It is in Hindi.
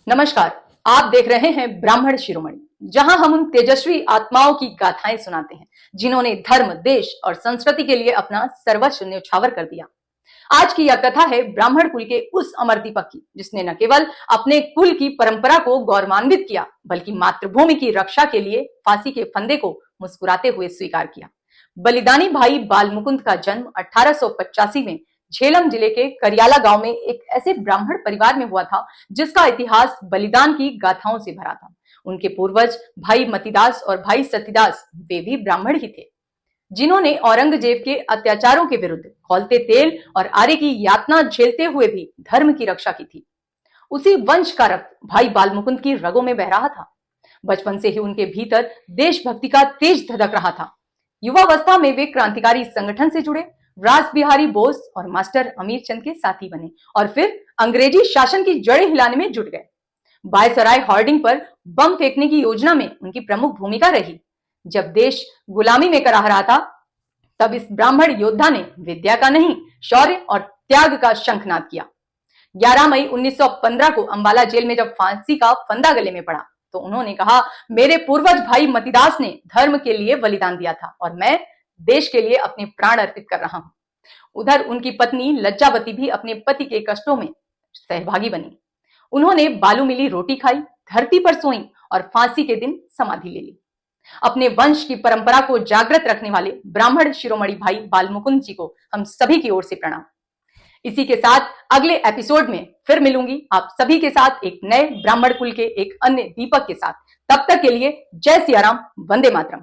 नमस्कार। आप देख रहे हैं ब्राह्मण शिरोमणि, जहां हम उन तेजस्वी आत्माओं की गाथाएं सुनाते हैं जिन्होंने धर्म, देश और संस्कृति के लिए अपना सर्वस्व न्यौछावर कर दिया। आज की यह कथा है ब्राह्मण कुल के उस अमर दीपक की, जिसने न केवल अपने कुल की परंपरा को गौरवान्वित किया, बल्कि मातृभूमि की रक्षा के लिए फांसी के फंदे को मुस्कुराते हुए स्वीकार किया। बलिदानी भाई बाल मुकुंद का जन्म 1885 में झेलम जिले के करियाला गांव में एक ऐसे ब्राह्मण परिवार में हुआ था जिसका इतिहास बलिदान की गाथाओं से भरा था। उनके पूर्वज भाई मतीदास और भाई सतीदास वे भी ब्राह्मण ही थे, जिन्होंने औरंगजेब के अत्याचारों के विरुद्ध खौलते तेल और आरे की यातना झेलते हुए भी धर्म की रक्षा की थी। उसी वंश का रक्त भाई बाल मुकुंद की रगों में बह रहा था। बचपन से ही उनके भीतर देशभक्ति का तेज धधक रहा था। युवावस्था में वे क्रांतिकारी संगठन से जुड़े, रास बिहारी बोस और मास्टर अमीर चंद के साथी बने और फिर अंग्रेजी शासन की जड़ें हिलाने में जुट गए। बायसराय होर्डिंग पर बम फेंकने की योजना में उनकी प्रमुख भूमिका रही। जब देश गुलामी में कराह रहा था, तब इस ब्राह्मण योद्धा ने विद्या का नहीं, शौर्य और त्याग का शंखनाद किया। 11 मई 1915 को अंबाला जेल में जब फांसी का फंदा गले में पड़ा, तो उन्होंने कहा, मेरे पूर्वज भाई मतीदास ने धर्म के लिए बलिदान दिया था और मैं देश के लिए अपने प्राण अर्पित कर रहा हूं। उधर उनकी पत्नी लज्जावती भी अपने पति के कष्टों में सहभागी बनी। उन्होंने बालू मिली रोटी खाई, धरती पर सोई और फांसी के दिन समाधि ले ली। अपने वंश की परंपरा को जागृत रखने वाले ब्राह्मण शिरोमणि भाई बाल मुकुंद जी को हम सभी की ओर से प्रणाम। इसी के साथ अगले एपिसोड में फिर मिलूंगी आप सभी के साथ एक नए ब्राह्मण कुल के एक अन्य दीपक के साथ। तब तक के लिए जय सिया राम, वंदे मातरम।